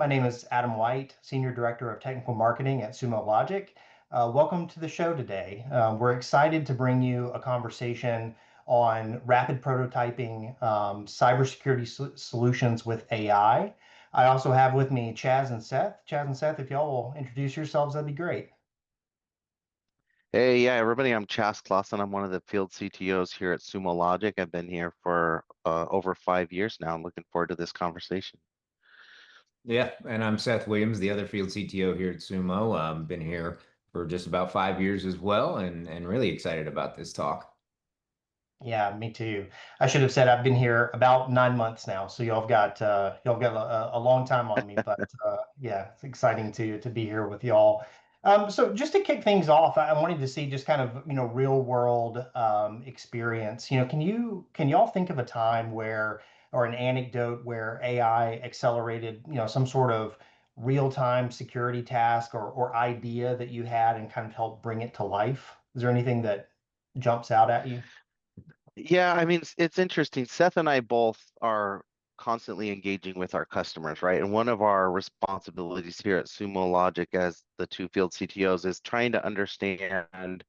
My name is Adam White, Senior Director of Technical Marketing at Sumo Logic. Welcome to the show today. We're excited to bring you a conversation on rapid prototyping, cybersecurity solutions with AI. I also have with me Chaz and Seth. Chaz and Seth, if y'all will introduce yourselves, that'd be great. Hey, yeah, everybody. I'm Clawson. I'm one of the field CTOs here at Sumo Logic. I've been here for over 5 years now. I'm looking forward to this conversation. Yeah, and I'm Seth Williams, the other field CTO here at Sumo. Been here for just about 5 years as well, and really excited about this talk. Yeah, me too. I should have said I've been here about 9 months now, so y'all got a long time on me. But yeah, it's exciting to be here with y'all. So just to kick things off, I wanted to see just kind of real world experience. Can y'all think of a time where or an anecdote where AI accelerated some sort of real time security task or idea that you had and kind of helped bring it to life? Is there anything that jumps out at you? Yeah, I mean, it's interesting. Seth and I both are constantly engaging with our customers, right? And one of our responsibilities here at Sumo Logic as the two field CTOs is trying to understand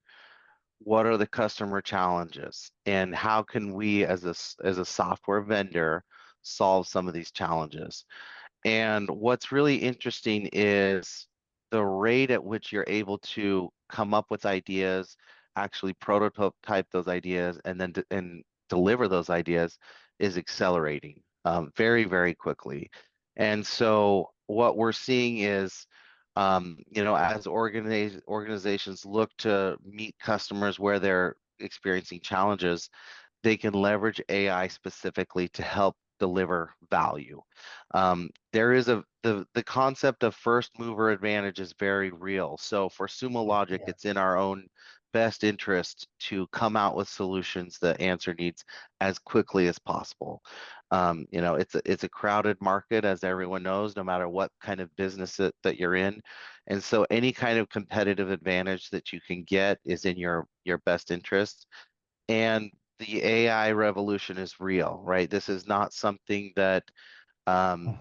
what are the customer challenges and how can we as a software vendor solve some of these challenges. And what's really interesting is the rate at which you're able to come up with ideas, actually prototype those ideas, and then and deliver those ideas is accelerating very, very quickly. And so what we're seeing is, as organizations look to meet customers where they're experiencing challenges, they can leverage AI specifically to help deliver value. There is the concept of first mover advantage is very real. So for Sumo Logic, Yeah. it's in our own best interest to come out with solutions that answer needs as quickly as possible. It's a crowded market, as everyone knows, no matter what kind of business that you're in. And so any kind of competitive advantage that you can get is in your best interest. And the AI revolution is real, right? This is not something that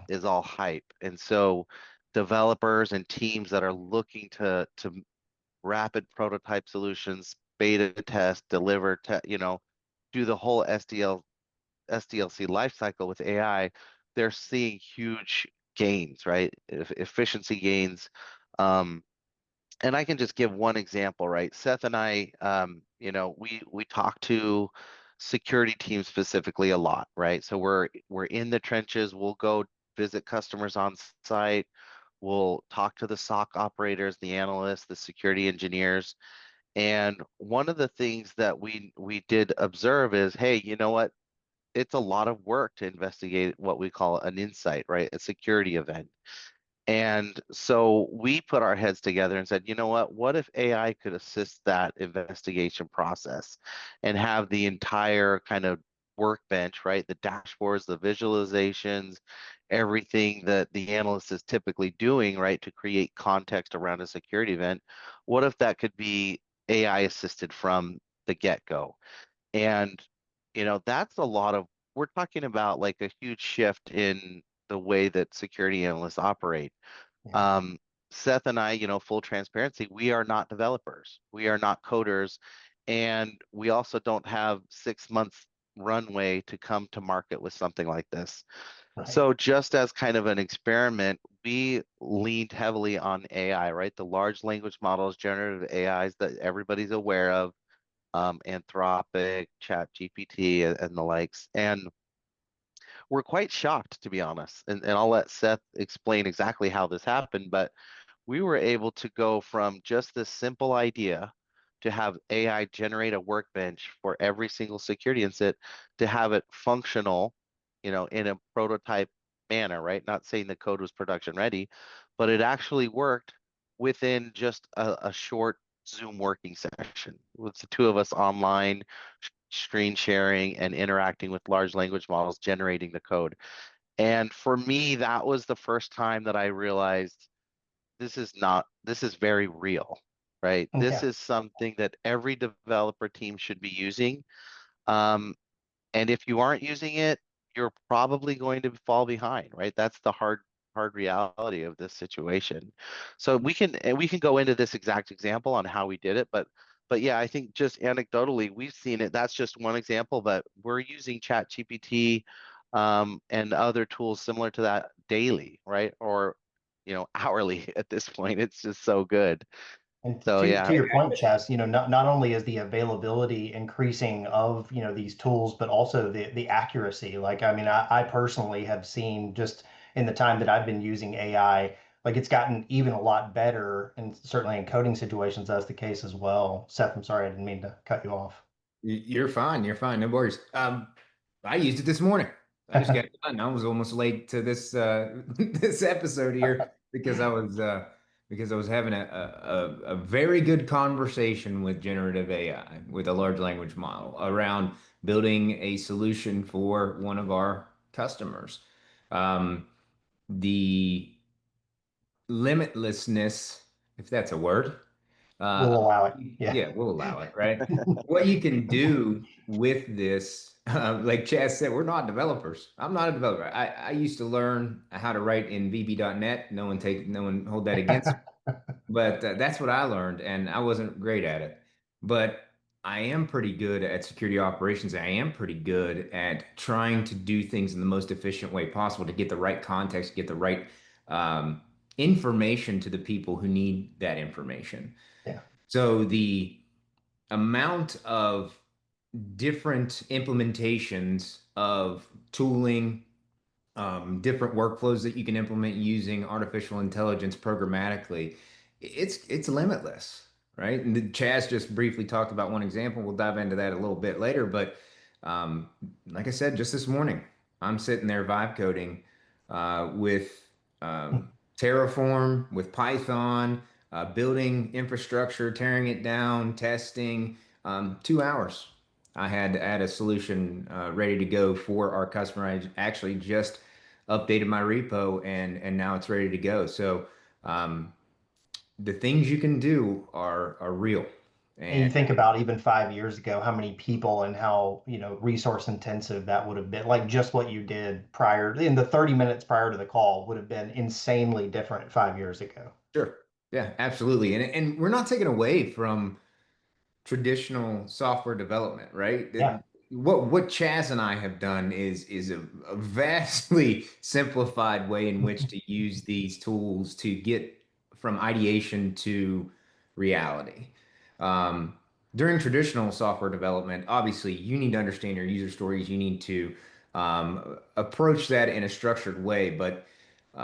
is all hype. And so developers and teams that are looking to rapid prototype solutions, beta test, deliver, do the whole SDLC lifecycle with AI, they're seeing huge gains, right? Efficiency gains. Um, and I can just give one example, right? Seth and I, we talk to security teams specifically a lot, right? So we're in the trenches. We'll go visit customers on site. We'll talk to the SOC operators, the analysts, the security engineers. And one of the things that we did observe is, hey, you know what? It's a lot of work to investigate what we call an insight, right? A security event. And so we put our heads together and said, you know what? What if AI could assist that investigation process and have the entire kind of workbench, right? The dashboards, the visualizations, everything that the analyst is typically doing, right, to create context around a security event. What if that could be AI assisted from the get-go? And, that's a lot of, we're talking about like a huge shift in the way that security analysts operate. Yeah. Um, Seth and I, full transparency, we are not developers. We are not coders. And we also don't have 6 months runway to come to market with something like this. Right. So just as kind of an experiment, we leaned heavily on AI, right? The large language models, generative AIs that everybody's aware of, Anthropic, ChatGPT, and the likes. And we're quite shocked, to be honest. And I'll let Seth explain exactly how this happened, but we were able to go from just this simple idea to have AI generate a workbench for every single security incident to have it functional, in a prototype manner, right? Not saying the code was production ready, but it actually worked within just a short Zoom working session with the two of us online, screen sharing and interacting with large language models, generating the code. And for me, that was the first time that I realized this is very real, right? This Yeah. is something that every developer team should be using. Um, and if you aren't using it, you're probably going to fall behind, right? That's the hard hard reality of this situation. So we can go into this exact example on how we did it, but yeah, I think just anecdotally we've seen it. That's just one example, but we're using ChatGPT and other tools similar to that daily, right? Or hourly at this point. It's just so good. And So to yeah, your point, Chess, not only is the availability increasing of, these tools, but also the accuracy. Like, I mean, I personally have seen just in the time that I've been using AI, like it's gotten even a lot better, and certainly in coding situations, that's the case as well. Seth, I'm sorry, I didn't mean to cut you off. You're fine. You're fine. No worries. I used it this morning. I just got it done. I was almost late to this this episode here because I was having a very good conversation with generative AI with a large language model around building a solution for one of our customers. Um, the limitlessness, if that's a word, We'll allow it. Yeah. yeah, we'll allow it, right? What you can do with this, like Chaz said, we're not developers. I'm not a developer. I used to learn how to write in VB.net. No one hold that against me. But that's what I learned, and I wasn't great at it. But I am pretty good at security operations. I am pretty good at trying to do things in the most efficient way possible to get the right context, get the right um, information to the people who need that information. Yeah. So the amount of different implementations of tooling, different workflows that you can implement using artificial intelligence programmatically, it's limitless, right? And Chaz just briefly talked about one example. We'll dive into that a little bit later, but like I said, just this morning, I'm sitting there vibe coding with Terraform, with Python, building infrastructure, tearing it down, testing. 2 hours. I had to add a solution ready to go for our customer. I actually just updated my repo and now it's ready to go. So um, the things you can do are real. And you And think about even 5 years ago, how many people and how, resource intensive that would have been. Like just what you did prior in the 30 minutes prior to the call would have been insanely different 5 years ago. sure, yeah, absolutely. And we're not taking away from traditional software development, right? Yeah. What Chaz and I have done is a vastly simplified way in which to use these tools to get from ideation to reality. Um, During traditional software development, obviously you need to understand your user stories. You need to approach that in a structured way, but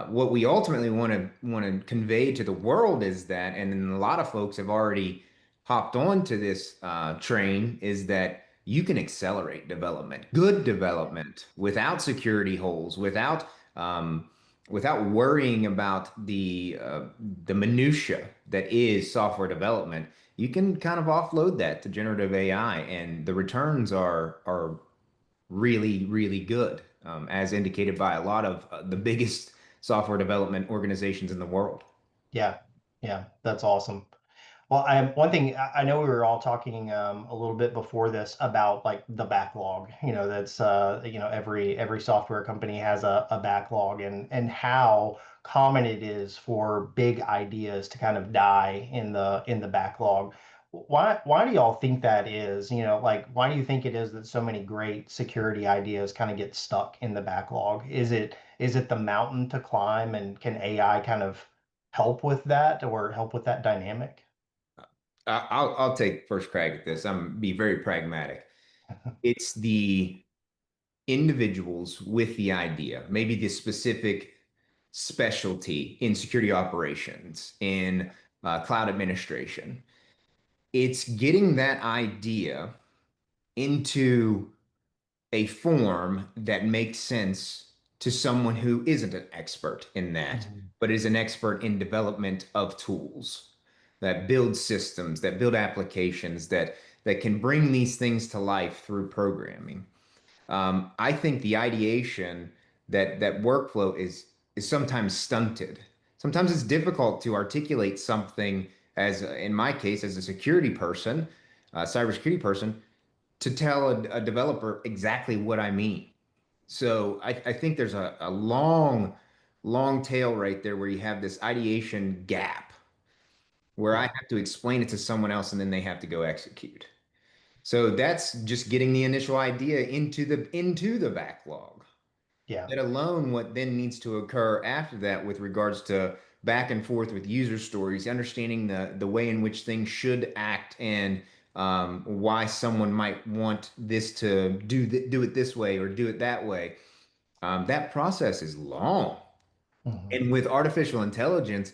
what we ultimately want to convey to the world is that, and then a lot of folks have already hopped onto this train, is that you can accelerate development, good development, without security holes, without worrying about the minutia that is software development. You can kind of offload that to generative AI, and the returns are really, really good, as indicated by a lot of the biggest software development organizations in the world. Yeah. Yeah. That's awesome. Well, one thing I know we were all talking a little bit before this about like the backlog. That's every software company has a backlog, and how common it is for big ideas to kind of die in the backlog. Why do y'all think that is? Like why do you think it is that so many great security ideas kind of get stuck in the backlog? Is it the mountain to climb, and can AI kind of help with that or help with that dynamic? I'll take first crack at this. I'm be very pragmatic. It's the individuals with the idea, maybe the specific specialty in security operations, in cloud administration. It's getting that idea into a form that makes sense to someone who isn't an expert in that, Mhm. but is an expert in development of tools that build systems, that build applications, that can bring these things to life through programming. I think the ideation that workflow is sometimes stunted. Sometimes it's difficult to articulate something as, in my case, as a security person, a cybersecurity person, to tell a developer exactly what I mean. So I think there's a long long tail right there where you have this ideation gap where I Yeah. have to explain it to someone else and then they have to go execute. So that's just getting the initial idea into the backlog. Yeah. Let alone what then needs to occur after that with regards to back and forth with user stories, understanding the way in which things should act and why someone might want this to do it this way or do it that way. That process is long. Mhm. And with artificial intelligence,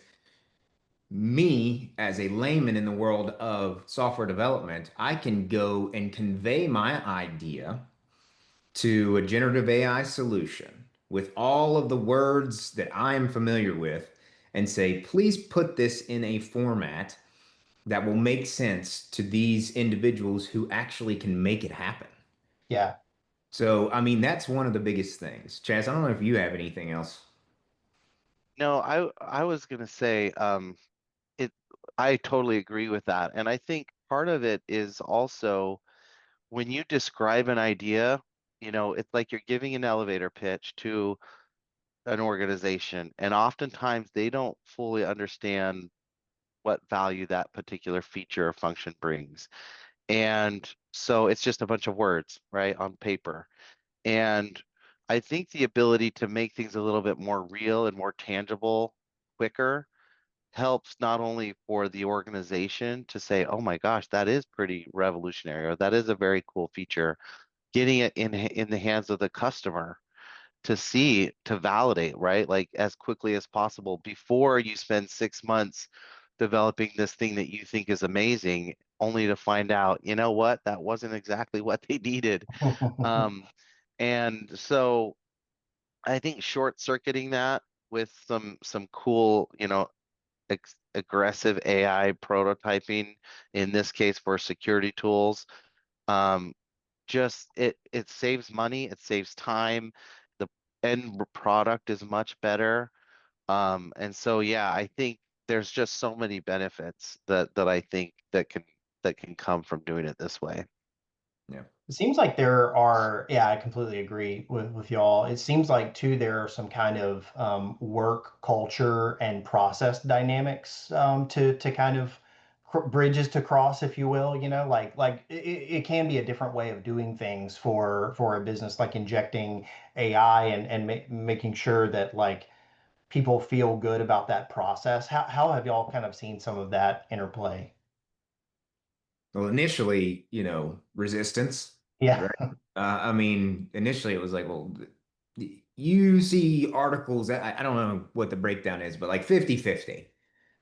me as a layman in the world of software development, I can go and convey my idea to a generative AI solution with all of the words that I am familiar with and say, please put this in a format that will make sense to these individuals who actually can make it happen. Yeah. So, I mean, that's one of the biggest things. Chaz, I don't know if you have anything else. No, I was gonna say, it I totally agree with that. And I think part of it is also when you describe an idea, it's like you're giving an elevator pitch to an organization, and oftentimes they don't fully understand what value that particular feature or function brings. And so it's just a bunch of words, right, on paper. And I think the ability to make things a little bit more real and more tangible quicker helps not only for the organization to say, oh my gosh, that is pretty revolutionary, or that is a very cool feature, getting it in the hands of the customer to see, to validate, right? Like as quickly as possible before you spend 6 months developing this thing that you think is amazing, only to find out, you know what, that wasn't exactly what they needed. Um, and so I think short circuiting that with some cool, aggressive AI prototyping, in this case for security tools, um, just it saves money, it saves time, the end product is much better. And so yeah, I think there's just so many benefits that I think that can come from doing it this way. Yeah. It seems like there are, yeah, I completely agree with y'all. It seems like too there are some kind of work culture and process dynamics to kind of bridges to cross, if you will. Like it can be a different way of doing things for a business, like injecting AI and making sure that like people feel good about that process. How have y'all kind of seen some of that interplay? Well, initially, resistance, Yeah. right? I mean, initially it was like, well, you see articles, I don't know what the breakdown is, but like 50-50,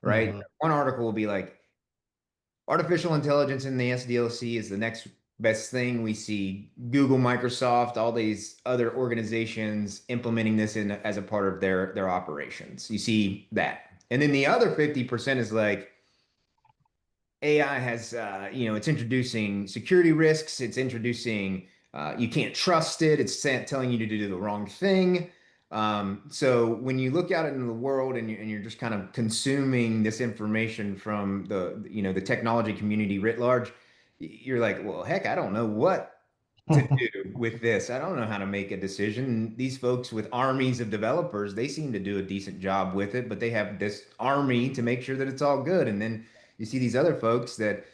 right? Hmm. One article will be like, artificial intelligence in the SDLC is the next best thing. We see Google, Microsoft, all these other organizations implementing this in as a part of their operations. You see that. And then the other 50% is like, AI has, it's introducing security risks. It's introducing, you can't trust it. It's telling you to do the wrong thing. So when you look out into the world and you're just kind of consuming this information from the technology community writ large, you're like, well, heck, I don't know what to do with this. I don't know how to make a decision. These folks with armies of developers, they seem to do a decent job with it, but they have this army to make sure that it's all good. And then you see these other folks that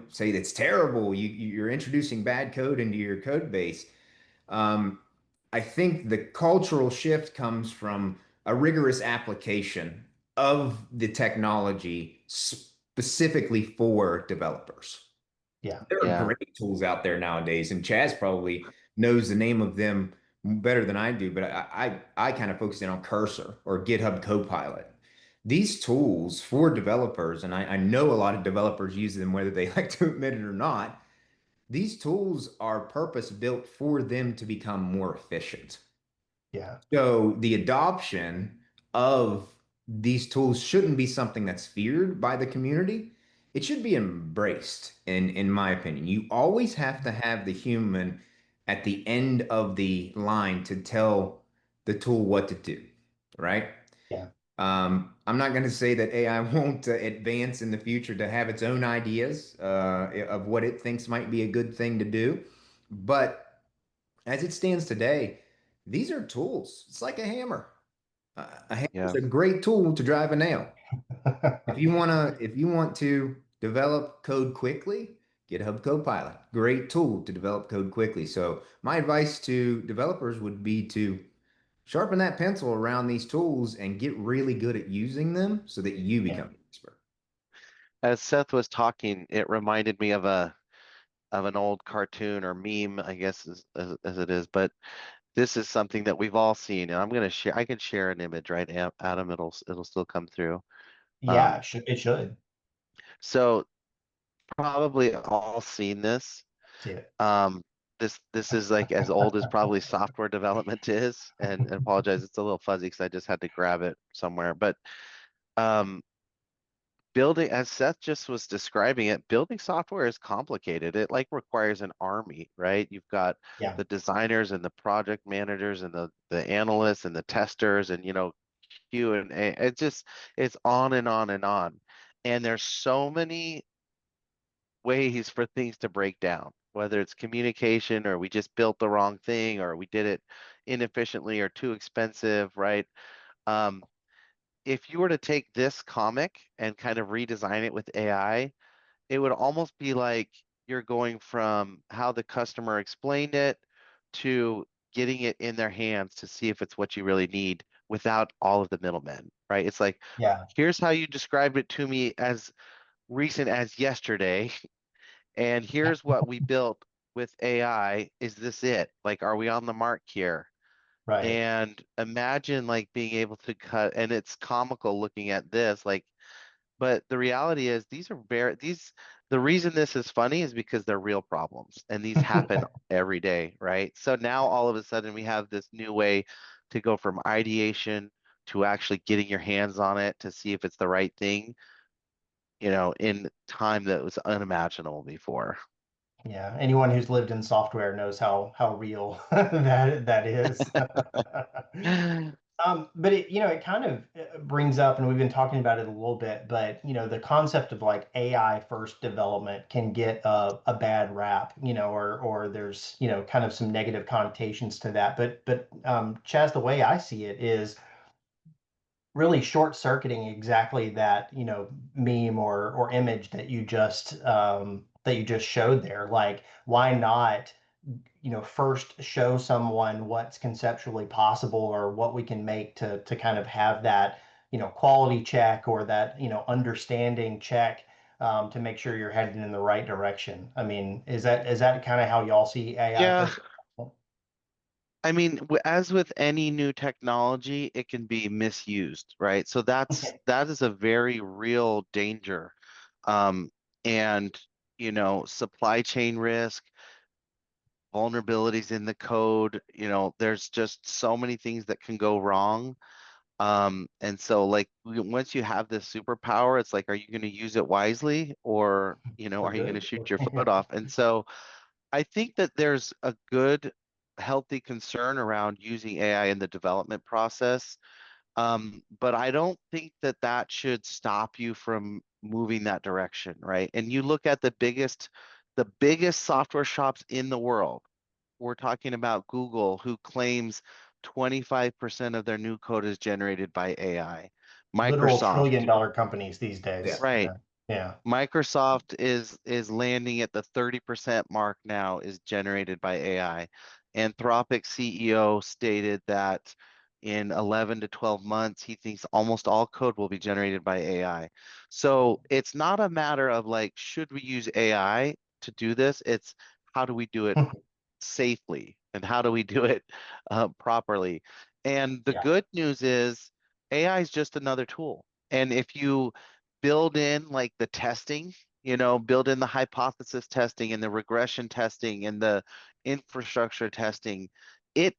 say that's terrible. You're introducing bad code into your code base. Um, I think the cultural shift comes from a rigorous application of the technology specifically for developers. Yeah. There are Yeah. great tools out there nowadays, and Chaz probably knows the name of them better than I do, but I kind of focus in on Cursor or GitHub Copilot. These tools for developers, and I know a lot of developers use them whether they like to admit it or not. These tools are purpose built for them to become more efficient. Yeah. So the adoption of these tools shouldn't be something that's feared by the community. It should be embraced, in my opinion. You always have to have the human at the end of the line to tell the tool what to do, right? Yeah. I'm not going to say that AI won't advance in the future to have its own ideas of what it thinks might be a good thing to do, but as it stands today, these are tools. It's like a hammer. A hammer is Yeah. a great tool to drive a nail. If you want to develop code quickly, GitHub Copilot, great tool to develop code quickly. So my advice to developers would be to sharpen that pencil around these tools and get really good at using them so that you Yeah, become an expert. As Seth was talking, it reminded me of an old cartoon or meme, I guess as it is, but this is something that we've all seen, and I'm gonna share. I can share an image, right, Adam? It'll still come through. yeah, Um, it should. so probably all seen this. See it. Um, this is like as old as probably software development is, and I apologize, it's a little fuzzy because I just had to grab it somewhere. But um, building, as Seth just was describing it, building software is complicated. It like requires an army, right? You've got Yeah, the designers and the project managers and the analysts and the testers and Q and A. It's on and on and on. And there's so many ways for things to break down, whether it's communication or we just built the wrong thing or we did it inefficiently or too expensive, right? Um, if you were to take this comic and kind of redesign it with AI, it would almost be like you're going from how the customer explained it to getting it in their hands to see if it's what you really need without all of the middlemen, right? It's like, yeah, here's how you described it to me as recent as yesterday, and here's what we built with AI. Is this it? Like, are we on the mark here? right. And imagine like being able to cut, and it's comical looking at this, like, but the reality is the reason this is funny is because they're real problems and these happen every day, right? So now all of a sudden we have this new way to go from ideation to actually getting your hands on it to see if it's the right thing, in time that was unimaginable before. Yeah, anyone who's lived in software knows how real that is. But it kind of brings up, and we've been talking about it a little bit, but the concept of like AI first development can get a bad rap, or there's kind of some negative connotations to that. But Chaz, the way I see it is really short-circuiting exactly that meme or image that you just showed there. Like, why not first show someone what's conceptually possible or what we can make to kind of have that quality check or that understanding check, to make sure you're headed in the right direction. I mean, is that kind of how y'all see AI Yeah, first? I mean, as with any new technology, it can be misused, right? So that is a very real danger. Um, and supply chain risk, vulnerabilities in the code, there's just so many things that can go wrong. And so like once you have this superpower, it's like, are you going to use it wisely or, For are you going to good. shoot your foot off? And so I think that there's a good, healthy concern around using AI in the development process. But I don't think that that should stop you from moving that direction, right? And you look at the biggest software shops in the world. We're talking about Google, who claims 25% of their new code is generated by AI. Literal trillion Microsoft, dollar companies these Yeah. days. right? Yeah. Yeah. Microsoft is landing at the 30% mark now is generated by AI. Anthropic CEO stated that in 11 to 12 months, he thinks almost all code will be generated by AI. So it's not a matter of like, should we use AI to do this? It's how do we do it safely and how do we do it properly? And the Yeah. good news is AI is just another tool. And if you build in like the testing, build in the hypothesis testing and the regression testing and the infrastructure testing, it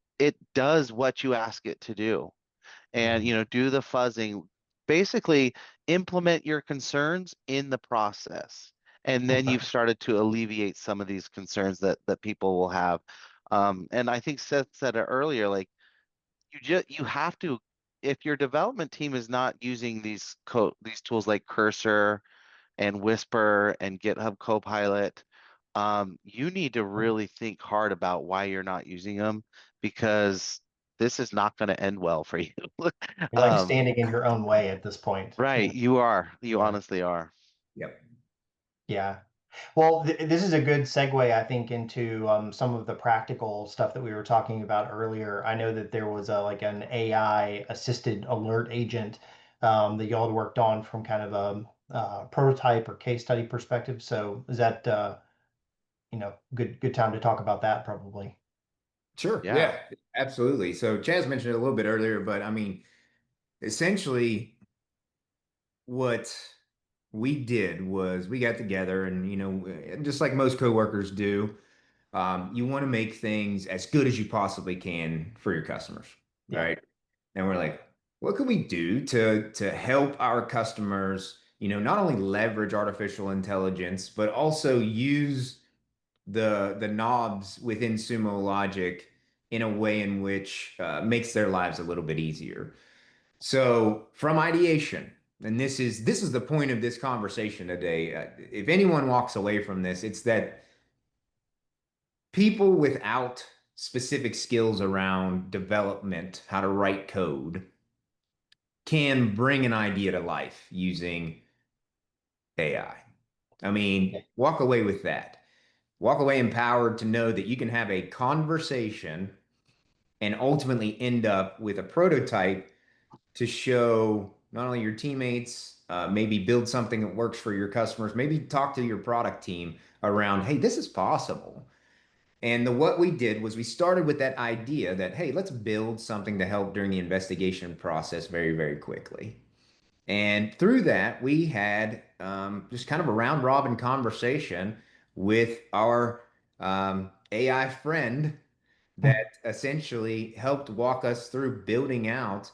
does what you ask it to do. And Mhm. do the fuzzing, basically implement your concerns in the process. And then you've started to alleviate some of these concerns that people will have. And I think Seth said it earlier, like you have to, if your development team is not using these tools like Cursor and Whisper and GitHub Copilot, you need to really think hard about why you're not using them, because this is not going to end well for you. You're like standing in your own way at this point. Right, you are. You Yeah. honestly are. Yep. Yeah. Well, this is a good segue, I think, into some of the practical stuff that we were talking about earlier. I know that there was like an AI assisted alert agent that y'all had worked on from kind of a prototype or case study perspective. So is that good time to talk about that probably? Sure. Yeah. Yeah, absolutely. So Chaz mentioned it a little bit earlier, but I mean, essentially what we did was we got together and, just like most coworkers do, you want to make things as good as you possibly can for your customers, Yeah. right? And we're like, what can we do to help our customers, not only leverage artificial intelligence, but also use the knobs within Sumo Logic in a way in which makes their lives a little bit easier. So from ideation, and this is the point of this conversation today. If anyone walks away from this, it's that people without specific skills around development, how to write code, can bring an idea to life using AI. I mean, walk away with that. Walk away empowered to know that you can have a conversation and ultimately end up with a prototype to show not only your teammates, maybe build something that works for your customers, maybe talk to your product team around, hey, this is possible. And what we did was we started with that idea that, hey, let's build something to help during the investigation process very, very quickly. And through that, we had just kind of a round robin conversation with our AI friend that essentially helped walk us through building out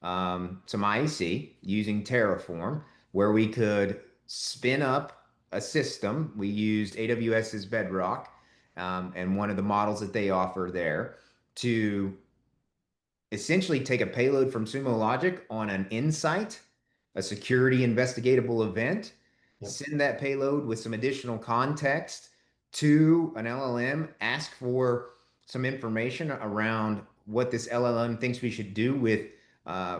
some IC using Terraform, where we could spin up a system. We used AWS's Bedrock and one of the models that they offer there to essentially take a payload from Sumo Logic on an insight, a security investigatable event, Yep. send that payload with some additional context to an LLM, ask for some information around what this LLM thinks we should do with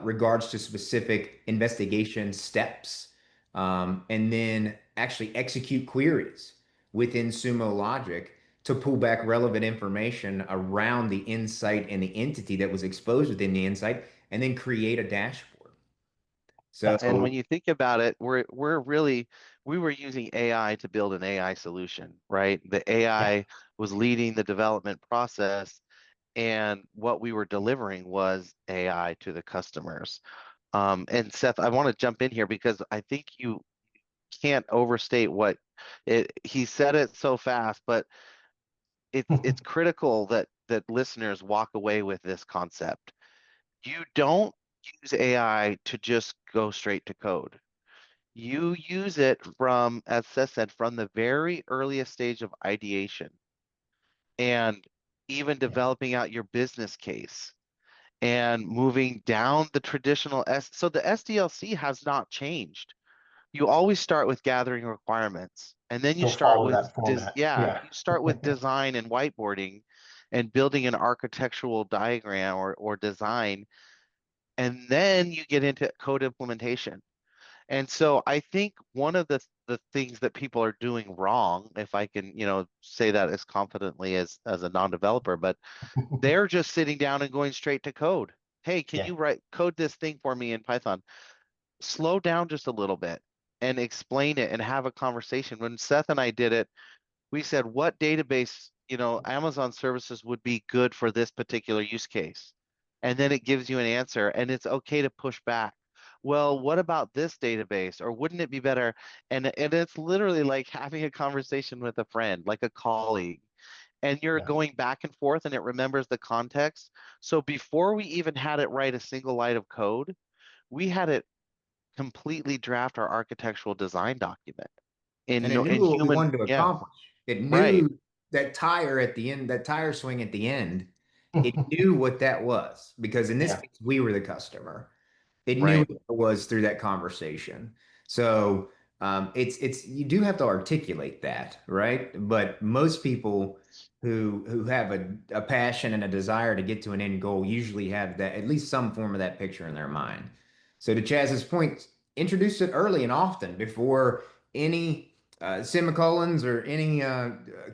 regards to specific investigation steps, and then actually execute queries within Sumo Logic to pull back relevant information around the insight and the entity that was exposed within the insight, and then create a dashboard. So, And when you think about it, we were using AI to build an AI solution, right? The Yeah. AI was leading the development process, and what we were delivering was AI to the customers. And Seth, I want to jump in here because I think you can't overstate what he said it so fast, but it's critical that listeners walk away with this concept. You don't use AI to just go straight to code. You use it from, as Seth said, from the very earliest stage of ideation and even Yeah. developing out your business case and moving down the traditional S. So the SDLC has not changed. You always start with gathering requirements, and then you Still start follow with that format. yeah, Yeah. you start with design and whiteboarding and building an architectural diagram or design, and then you get into code implementation. And so I think one of the things that people are doing wrong, if I can, say that as confidently as a non-developer, but they're just sitting down and going straight to code. Hey, can Yeah. you write code this thing for me in Python? Slow down just a little bit and explain it and have a conversation. When Seth and I did it, we said, what database, Amazon services would be good for this particular use case? And then it gives you an answer, and it's okay to push back. Well, what about this database? Or wouldn't it be better? And it's literally like having a conversation with a friend, like a colleague. And you're Yeah. going back and forth, and it remembers the context. So before we even had it write a single line of code, we had it completely draft our architectural design document and it in knew what we human, wanted to yeah, accomplish. It right, knew that tire at the end, that tire swing at the end, it knew what that was because in this Yeah. case, we were the customer. It knew right. what it was through that conversation. So it's you do have to articulate that, right? But most people who have a passion and a desire to get to an end goal usually have that at least some form of that picture in their mind. So to Chaz's point, introduce it early and often before any semicolons or any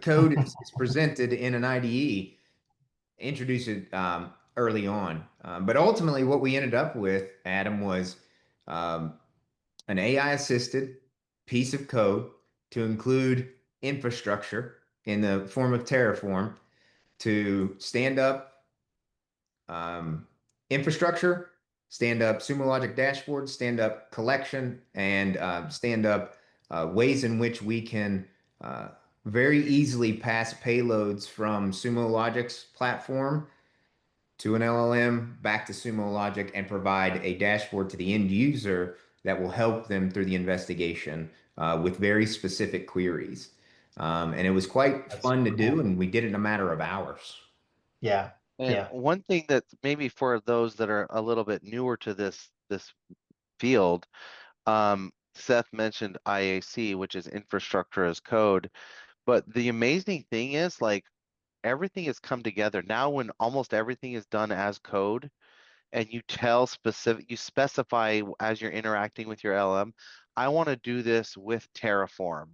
code is presented in an IDE. Introduce it early on. But ultimately, what we ended up with, Adam, was um, an AI assisted piece of code to include infrastructure in the form of Terraform to stand up um, infrastructure, stand up Sumo Logic dashboards, stand up collection, and stand up ways in which we can uh, very easily pass payloads from Sumo Logic's platform to an LLM, back to Sumo Logic, and provide a dashboard to the end user that will help them through the investigation with very specific queries. And it was quite That's fun to super do, cool. and we did it in a matter of hours. Yeah. And Yeah. one thing that maybe for those that are a little bit newer to this field, Seth mentioned IAC, which is infrastructure as code. But the amazing thing is, like, everything has come together now when almost everything is done as code, and you specify as you're interacting with your LM, I want to do this with Terraform,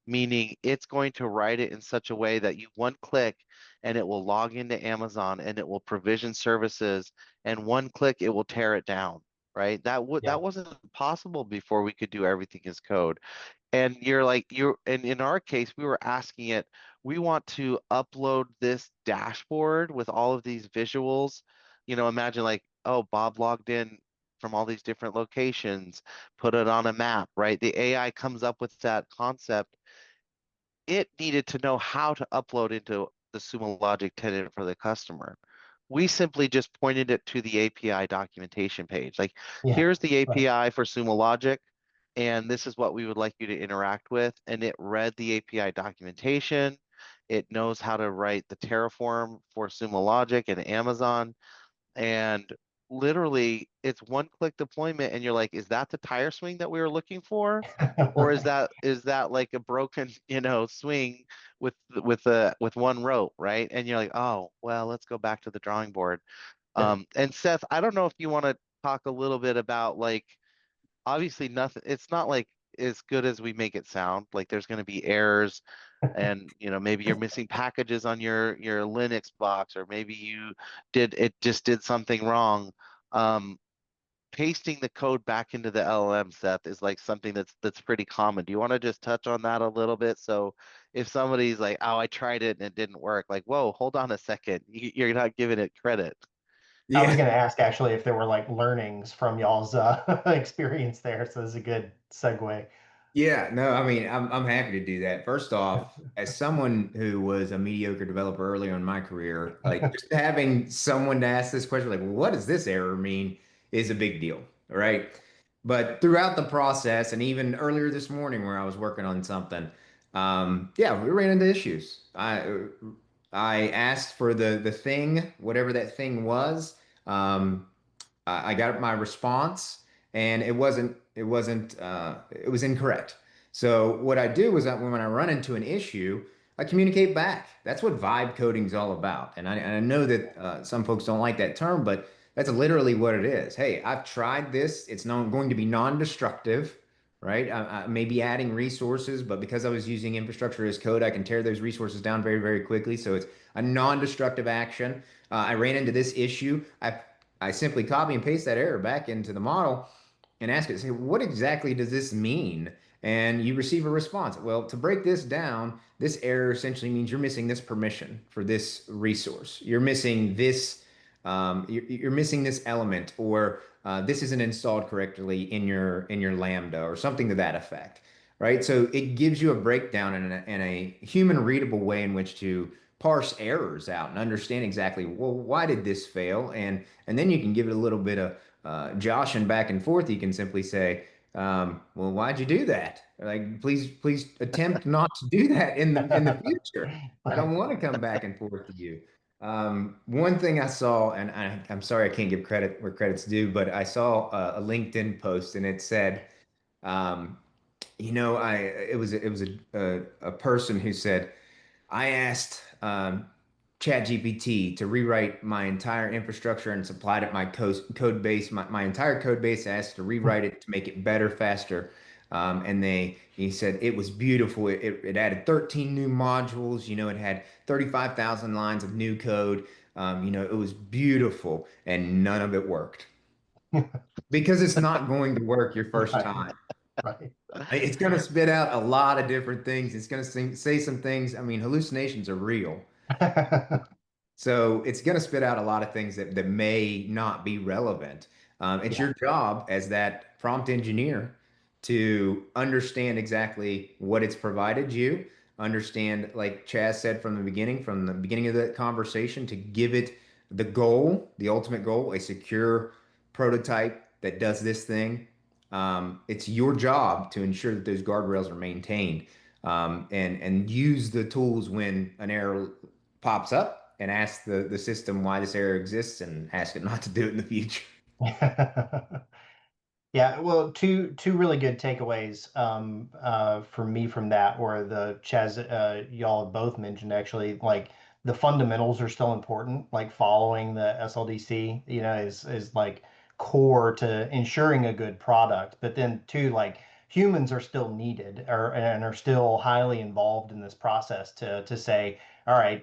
meaning it's going to write it in such a way that you one click and it will log into Amazon and it will provision services, and one click it will tear it down, right? Yeah. that wasn't possible before we could do everything as code. And and in our case, we were asking it, we want to upload this dashboard with all of these visuals. Imagine like, oh, Bob logged in from all these different locations, put it on a map, right? The AI comes up with that concept. It needed to know how to upload into the Sumo Logic tenant for the customer. We simply just pointed it to the API documentation page. Like, Yeah. here's the Right. API for Sumo Logic, and this is what we would like you to interact with. And it read the API documentation. It knows how to write the Terraform for Sumo Logic and Amazon. And literally, it's one click deployment, and you're like, is that the tire swing that we were looking for? Or is Right. that like a broken, swing with one rope, right? And you're like, oh, well, let's go back to the drawing board. Yep. And Seth, I don't know if you want to talk a little bit about, like, obviously nothing, it's not like as good as we make it sound. Like, there's going to be errors, and maybe you're missing packages on your Linux box, or maybe it just did something wrong. Um, Pasting the code back into the LLM, Seth, is like something that's pretty common. Do you want to just touch on that a little bit? So if somebody's like, oh, I tried it and it didn't work, like, whoa, hold on a second. You're not giving it credit. I was Yeah. going to ask actually if there were like learnings from y'all's experience there. So this is a good segue. Yeah, no, I mean, I'm happy to do that. First off, as someone who was a mediocre developer earlier in my career, like just having someone to ask this question, like, well, what does this error mean, is a big deal, right? But throughout the process, and even earlier this morning where I was working on something, yeah, we ran into issues. I asked for the thing, whatever that thing was. Um, I got my response, and it was incorrect. So what I do is that when I run into an issue, I communicate back. That's what vibe coding is all about. And I know that some folks don't like that term, but that's literally what it is. Hey, I've tried this. It's not going to be non-destructive, right? I may be adding resources, but because I was using infrastructure as code, I can tear those resources down very, very quickly. So it's a non-destructive action. I ran into this issue. I simply copy and paste that error back into the model and ask it, say, what exactly does this mean? And you receive a response. Well, to break this down, this error essentially means you're missing this permission for this resource. You're missing this. You're missing this element, or this isn't installed correctly in your Lambda, or something to that effect, right? So it gives you a breakdown in a human readable way in which to parse errors out and understand exactly, well, why did this fail? And then you can give it a little bit of joshing back and forth. You can simply say, well, why'd you do that? Like, please attempt not to do that in the future. I don't Right. want to come back and forth to you. One thing I saw, and I'm sorry I can't give credit where credit's due, but I saw a LinkedIn post and it said, um, I it was a person who said, I asked ChatGPT to rewrite my entire infrastructure and supplied it my code base, my entire code base. I asked to rewrite it to make it better, faster. And he said it was beautiful. It added 13 new modules. It had 35,000 lines of new code. It was beautiful, and none of it worked because it's not going to work your first Right, time. right. It's going to spit out a lot of different things. It's going to say some things. I mean, hallucinations are real. So it's going to spit out a lot of things that may not be relevant. It's Yeah. your job as that prompt engineer to understand exactly what it's provided you, understand, like Chaz said from the beginning of the conversation, to give it the goal, the ultimate goal, a secure prototype that does this thing. It's your job to ensure that those guardrails are maintained, and use the tools when an error pops up, and ask the system why this error exists and ask it not to do it in the future. Yeah, well, two really good takeaways for me from that, where the Chaz y'all have both mentioned actually, like the fundamentals are still important, like following the SLDC, is like core to ensuring a good product. But then two, like humans are still needed and are still highly involved in this process to say, all right,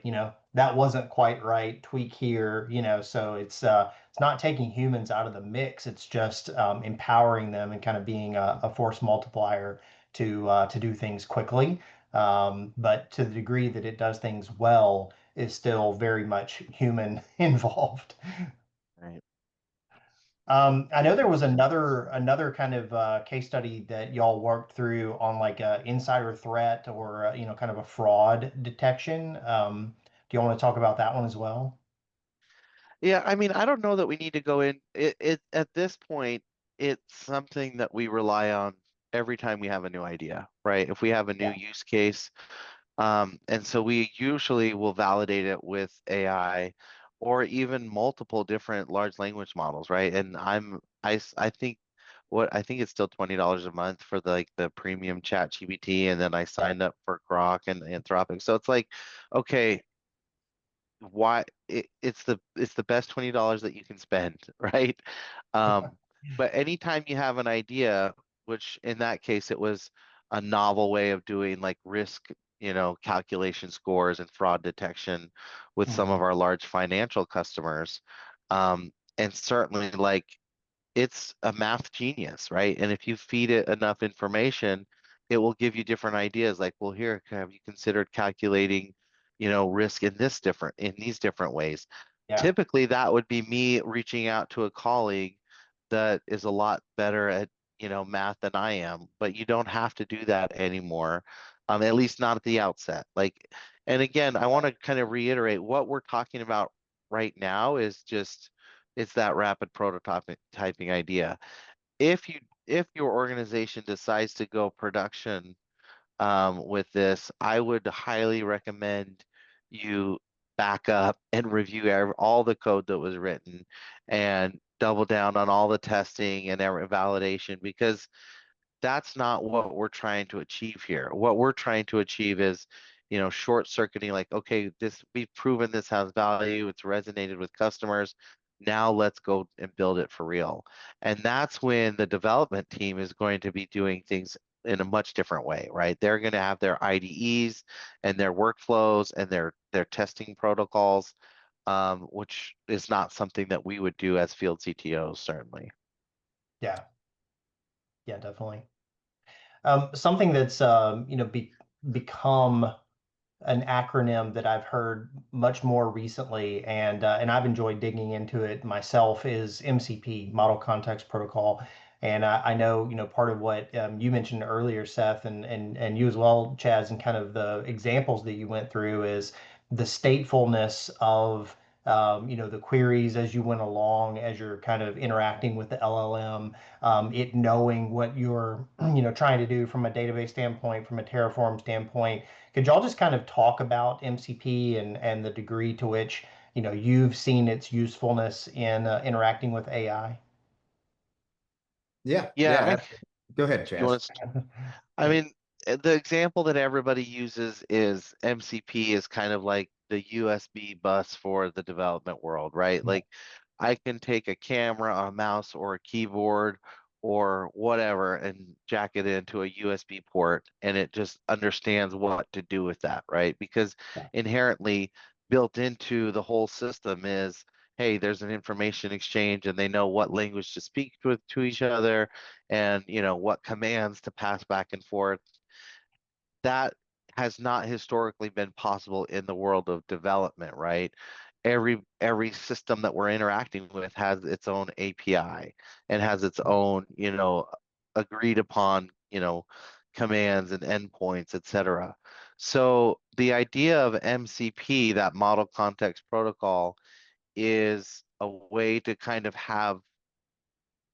that wasn't quite right, tweak here, so it's not taking humans out of the mix. It's just empowering them and kind of being a force multiplier to do things quickly. But to the degree that it does things well, is still very much human involved. Right. I know there was another kind of case study that y'all worked through on like a insider threat or kind of a fraud detection. Do you want to talk about that one as well? Yeah, I mean, I don't know that we need to go in it at this point, it's something that we rely on every time we have a new idea, right? If we have a new Yeah. use case, and so we usually will validate it with AI or even multiple different large language models, right? And I think I think it's still $20 a month for the premium chat GPT, and then I signed up for Grok and Anthropic. So it's like, okay, why it's the best $20 that you can spend, right? But anytime you have an idea, which in that case it was a novel way of doing like risk, calculation scores and fraud detection with some of Mhm. our large financial customers, and certainly like it's a math genius, right? And if you feed it enough information, it will give you different ideas. Like, well, here, have you considered calculating, risk in these different ways? Yeah. Typically, that would be me reaching out to a colleague that is a lot better at, math than I am. But you don't have to do that anymore, at least not at the outset. Like, and again, I want to kind of reiterate what we're talking about right now is just it's that rapid prototyping typing idea. If your organization decides to go production with this, I would highly recommend you back up and review all the code that was written and double down on all the testing and validation, because that's not what we're trying to achieve here. What we're trying to achieve is, short circuiting, like, okay, we've proven this has value, it's resonated with customers. Now let's go and build it for real. And that's when the development team is going to be doing things in a much different way, right? They're going to have their IDEs and their workflows and their testing protocols, which is not something that we would do as field CTOs, certainly. Yeah. Yeah, definitely. Something that's become an acronym that I've heard much more recently, and I've enjoyed digging into it myself, is MCP, Model Context Protocol. And I know, part of what you mentioned earlier, Seth, and you as well, Chaz, and kind of the examples that you went through is the statefulness of the queries as you went along, as you're kind of interacting with the LLM, it knowing what you're trying to do from a database standpoint, from a Terraform standpoint. Could y'all just kind of talk about MCP and the degree to which you've seen its usefulness in interacting with AI? Yeah, Yeah, yeah. Go ahead, you Chaz. want to I mean, the example that everybody uses is MCP is kind of like the USB bus for the development world, right? Like I can take a camera, a mouse, or a keyboard or whatever and jack it into a USB port and it just understands what to do with that, right? Because Yeah. inherently built into the whole system is, hey, there's an information exchange and they know what language to speak to each other and what commands to pass back and forth. That has not historically been possible in the world of development, right? Every system that we're interacting with has its own API and has its own, agreed upon, commands and endpoints, etc. So the idea of MCP, that model context protocol, is a way to kind of have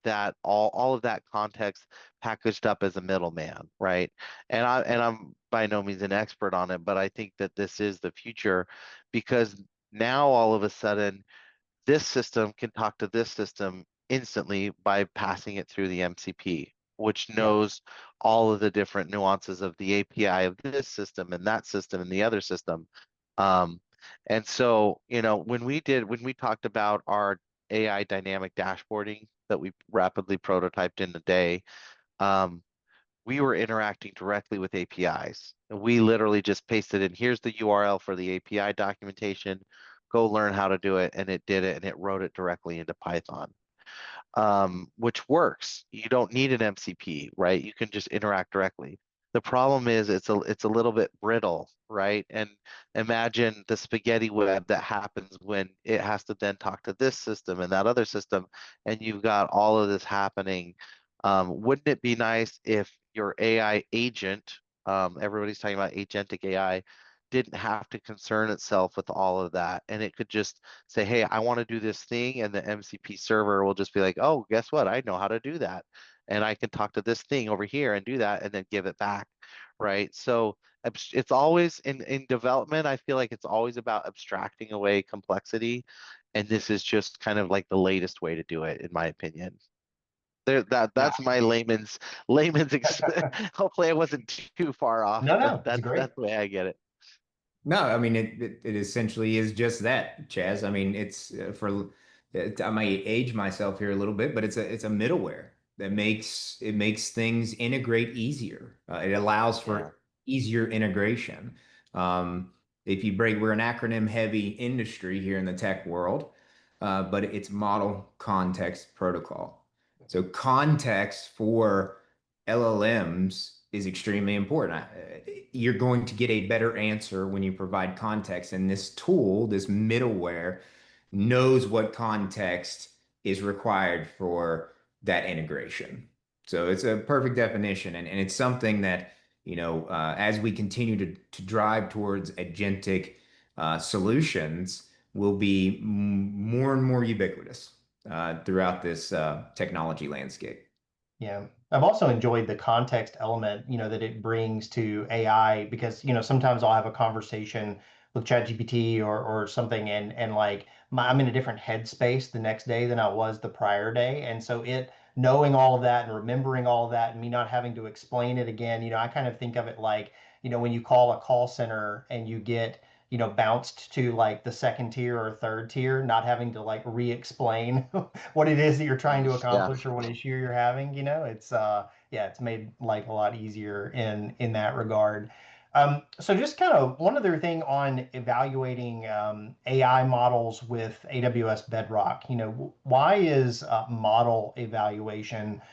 that all of that context packaged up as a middleman, right? And I'm by no means an expert on it, but I think that this is the future because now all of a sudden this system can talk to this system instantly by passing it through the MCP, which Yeah. knows all of the different nuances of the API of this system and that system and the other system. Um, and so, when we talked about our AI dynamic dashboarding that we rapidly prototyped in a day, um, we were interacting directly with APIs. And we literally just pasted in, here's the URL for the API documentation, go learn how to do it, and it did it, and it wrote it directly into Python, which works. You don't need an MCP, right? You can just interact directly. The problem is it's a little bit brittle, right? And imagine the spaghetti web that happens when it has to then talk to this system and that other system, and you've got all of this happening. Wouldn't it be nice if your AI agent, everybody's talking about agentic AI, didn't have to concern itself with all of that, and it could just say, hey, I want to do this thing, and the MCP server will just be like, oh, guess what? I know how to do that. And I can talk to this thing over here and do that and then give it back, right? So it's always in development, I feel like it's always about abstracting away complexity. And this is just kind of like the latest way to do it, in my opinion. Yeah. That's my hopefully I wasn't too far off, No, but no, it's great. that's the way I get it. No, I mean it essentially is just that, Chaz. I mean, it's I may age myself here a little bit, but it's a middleware that makes things integrate easier. It allows Yeah. for easier integration. If you break, we're an acronym heavy industry here in the tech world, but it's model context protocol. So context for LLMs is extremely important. You're going to get a better answer when you provide context. And this tool, this middleware, knows what context is required for that integration. So it's a perfect definition. And it's something that, as we continue to drive towards agentic solutions, will be more and more ubiquitous throughout this technology landscape. Yeah. I've also enjoyed the context element, that it brings to AI because, sometimes I'll have a conversation with ChatGPT or something and like I'm in a different headspace the next day than I was the prior day. And so it knowing all of that and remembering all of that and me not having to explain it again, I kind of think of it like, when you call a call center and you get bounced to like the second tier or third tier, not having to like re-explain what it is that you're trying to Yeah. accomplish or what issue you're having, it's yeah, it's made life a lot easier in that regard. So just kind of one other thing on evaluating AI models with AWS Bedrock, why is model evaluation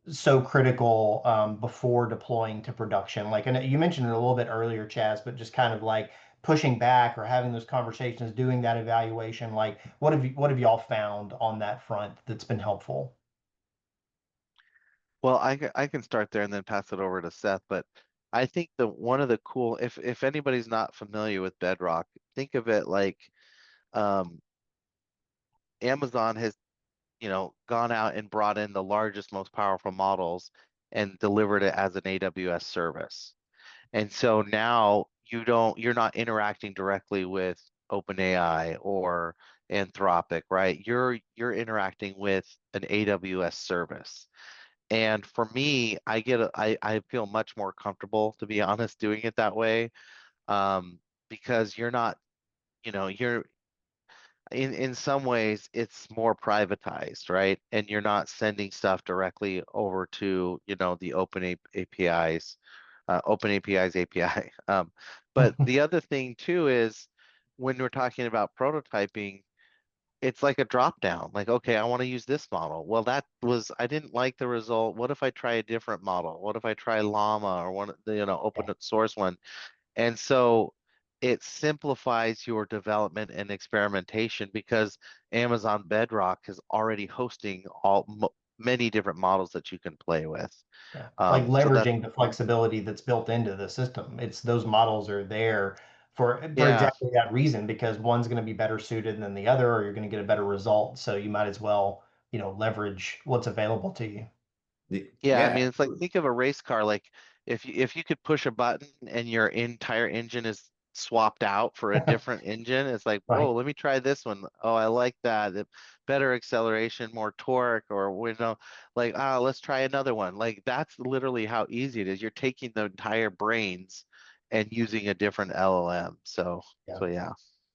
so critical before deploying to production? Like, and you mentioned it a little bit earlier, Chaz, but just kind of like pushing back or having those conversations, doing that evaluation. Like, what have y'all found on that front that's been helpful? Well, I can start there and then pass it over to Seth, but I think the one of the cool, if anybody's not familiar with Bedrock, think of it like um, Amazon has, gone out and brought in the largest, most powerful models and delivered it as an AWS service. And so now you're not interacting directly with OpenAI or Anthropic, right? You're interacting with an AWS service. And for me, I feel much more comfortable, to be honest, doing it that way, because you're not you're in some ways it's more privatized, right? And you're not sending stuff directly over to, the APIs, open APIs API. But the other thing too is when we're talking about prototyping, it's like a drop down. Like, okay, I want to use this model. Well, I didn't like the result. What if I try a different model? What if I try Llama or one of the, open source one? And so it simplifies your development and experimentation because Amazon Bedrock is already hosting many different models that you can play with. Yeah, like So that, leveraging the flexibility that's built into the system. It's those models are there for yeah, exactly that reason, because one's going to be better suited than the other, or you're going to get a better result. So you might as well, leverage what's available to you. yeah. I Yeah. mean, it's like think of a race car. Like if you could push a button and your entire engine is swapped out for a different engine, it's like, whoa, Right. let me try this one. Oh, I like that. Better acceleration, more torque, or like let's try another one. Like that's literally how easy it is. You're taking the entire brains and using a different LLM. So Yeah. so yeah.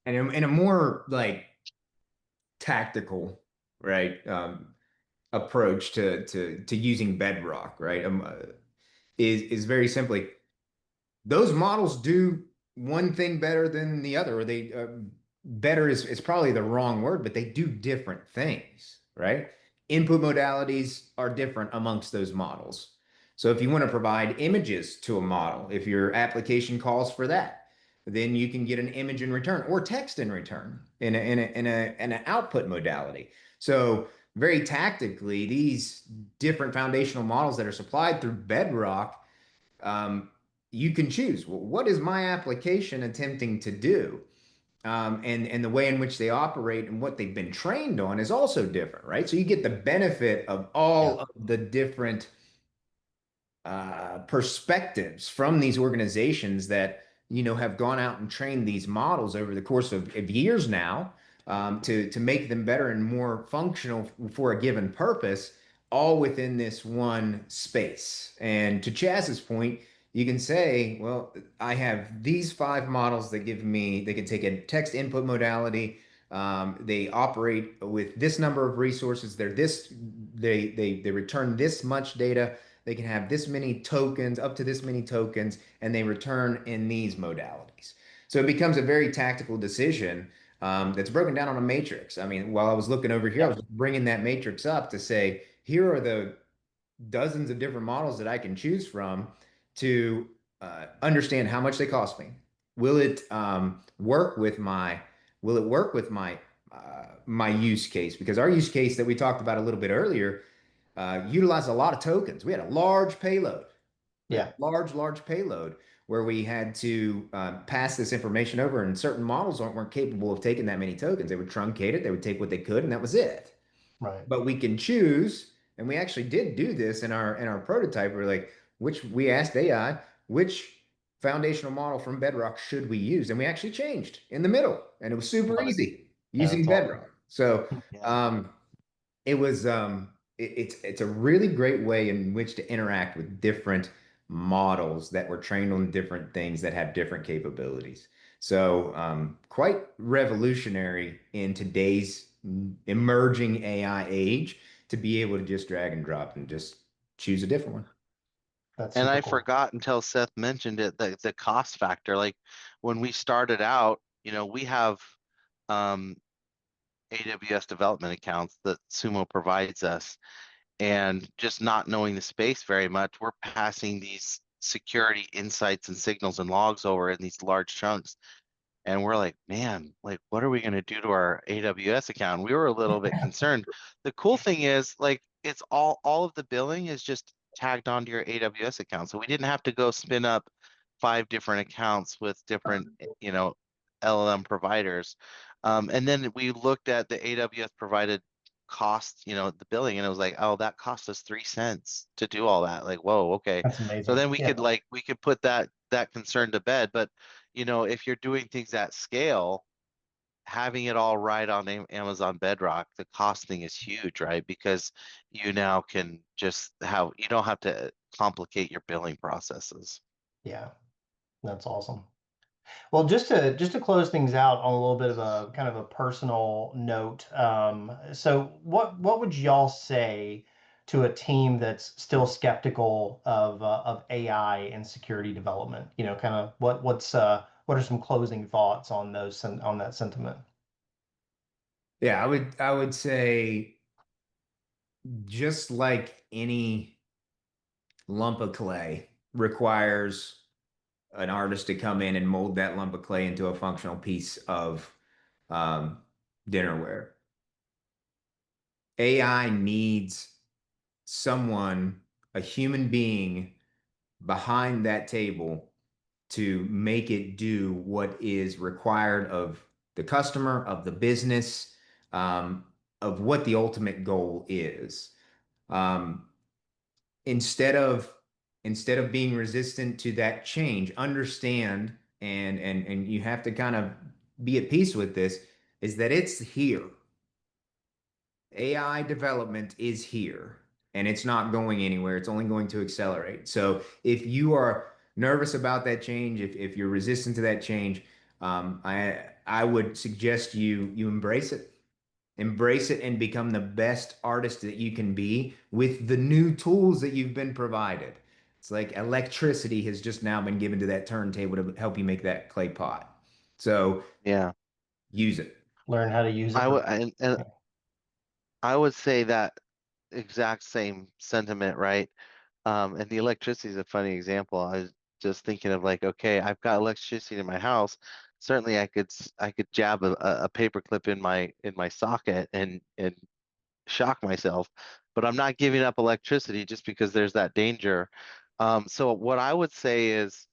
And in a more like tactical, right, approach to using Bedrock, right, is very simply those models do one thing better than the other, or they better is probably the wrong word, but they do different things, right? Input modalities are different amongst those models. So if you want to provide images to a model, if your application calls for that, then you can get an image in return or text in return in an output modality. So very tactically, these different foundational models that are supplied through Bedrock, um, you can choose, well, what is my application attempting to do? And the way in which they operate and what they've been trained on is also different, right? So you get the benefit of Yeah. all of the different perspectives from these organizations that have gone out and trained these models over the course of years now, to make them better and more functional for a given purpose, all within this one space. And to Chaz's point, you can say, well, I have these 5 models that they can take a text input modality. They operate with this number of resources. They return this much data. They can have this many tokens, up to this many tokens, and they return in these modalities. So it becomes a very tactical decision, that's broken down on a matrix. I mean, while I was looking over here, I Yeah. was bringing that matrix up to say, here are the dozens of different models that I can choose from to understand how much they cost me. Will it work with my my use case? Because our use case that we talked about a little bit earlier utilized a lot of tokens. We had a large payload. We had Yeah. a large payload where we had to pass this information over, and certain models weren't capable of taking that many tokens. They would truncate it, they would take what they could, and that was it. Right. But we can choose, and we actually did do this in our prototype. We're like, we asked AI, which foundational model from Bedrock should we use? And we actually changed in the middle, and it was super Love it. easy Yeah, using that's awesome. Bedrock. So Yeah. um, it was it's a really great way in which to interact with different models that were trained on different things that have different capabilities. So quite revolutionary in today's emerging AI age to be able to just drag and drop and just choose a different one. That's And super I cool. forgot until Seth mentioned it, the cost factor. Like when we started out, we have um, AWS development accounts that Sumo provides us, and just not knowing the space very much, we're passing these security insights and signals and logs over in these large chunks. And we're like, man, like, what are we going to do to our AWS account? We were a little bit concerned. The cool thing is, like, it's all of the billing is just tagged onto your AWS account. So we didn't have to go spin up 5 different accounts with different, LLM providers. And then we looked at the AWS provided cost, the billing, and it was like, oh, that cost us 3 cents to do all that. Like, whoa, okay. That's So amazing. then we Yeah. could put that concern to bed. But if you're doing things at scale, having it all right on Amazon Bedrock, the costing is huge, right? Because you now can you don't have to complicate your billing processes. Yeah. That's awesome. Well, just to close things out on a little bit of a kind of a personal note, so what would y'all say to a team that's still skeptical of AI and security development? You know, kind of what are some closing thoughts on on that sentiment? Yeah, I would say just like any lump of clay requires an artist to come in and mold that lump of clay into a functional piece of um, dinnerware. AI needs someone, a human being behind that table to make it do what is required of the customer, of the business, um, of what the ultimate goal is. Um, instead of instead of being resistant to that change, understand and you have to kind of be at peace with this, is that it's here. AI development is here and it's not going anywhere. It's only going to accelerate. So if you are nervous about that change, if you're resistant to that change, I would suggest you embrace it. Embrace it and become the best artist that you can be with the new tools that you've been provided. It's like electricity has just now been given to that turntable to help you make that clay pot. So Yeah. use it. Learn how to use it. I would and I would say that exact same sentiment, right? And the electricity is a funny example. I was just thinking of like, okay, I've got electricity in my house. Certainly, I could jab a paper clip in my socket and shock myself, but I'm not giving up electricity just because there's that danger. So what I would say is,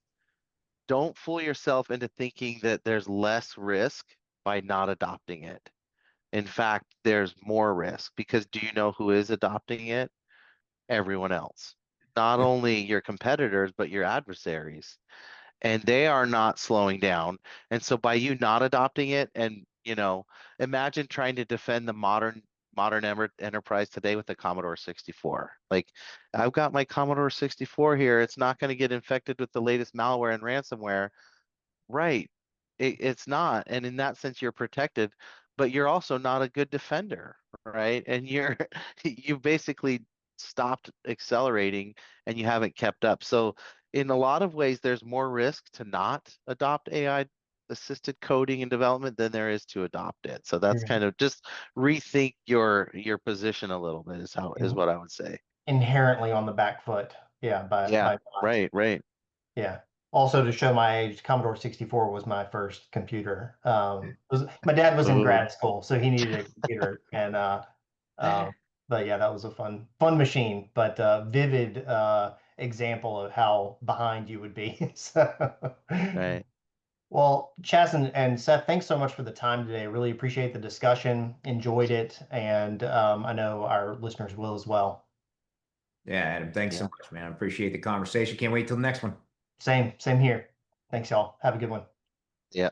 don't fool yourself into thinking that there's less risk by not adopting it. In fact, there's more risk because do you know who is adopting it? Everyone else. Not only your competitors, but your adversaries. And they are not slowing down. And so by you not adopting it, and imagine trying to defend the modern enterprise today with the Commodore 64. Like, I've got my Commodore 64 here. It's not going to get infected with the latest malware and ransomware. Right. It's not. And in that sense, you're protected, but you're also not a good defender, right? And you basically stopped accelerating and you haven't kept up. So in a lot of ways, there's more risk to not adopt AI assisted coding and development than there is to adopt it. So that's You're kind of just rethink your position a little bit is in- what I would say. inherently on the back foot. Yeah, Yeah, by not. right, right. Yeah. Also, to show my age, Commodore 64 was my first computer. My dad was in Ooh. grad school, so he needed a computer, and but yeah, that was a fun machine, but vivid example of how behind you would be. So, Right. well, Chaz and Seth, thanks so much for the time today. Really appreciate the discussion, enjoyed it, and I know our listeners will as well. Yeah, Adam, thanks so Yeah. much, man. I appreciate the conversation. Can't wait till the next one. Same here. Thanks, y'all. Have a good one. Yeah.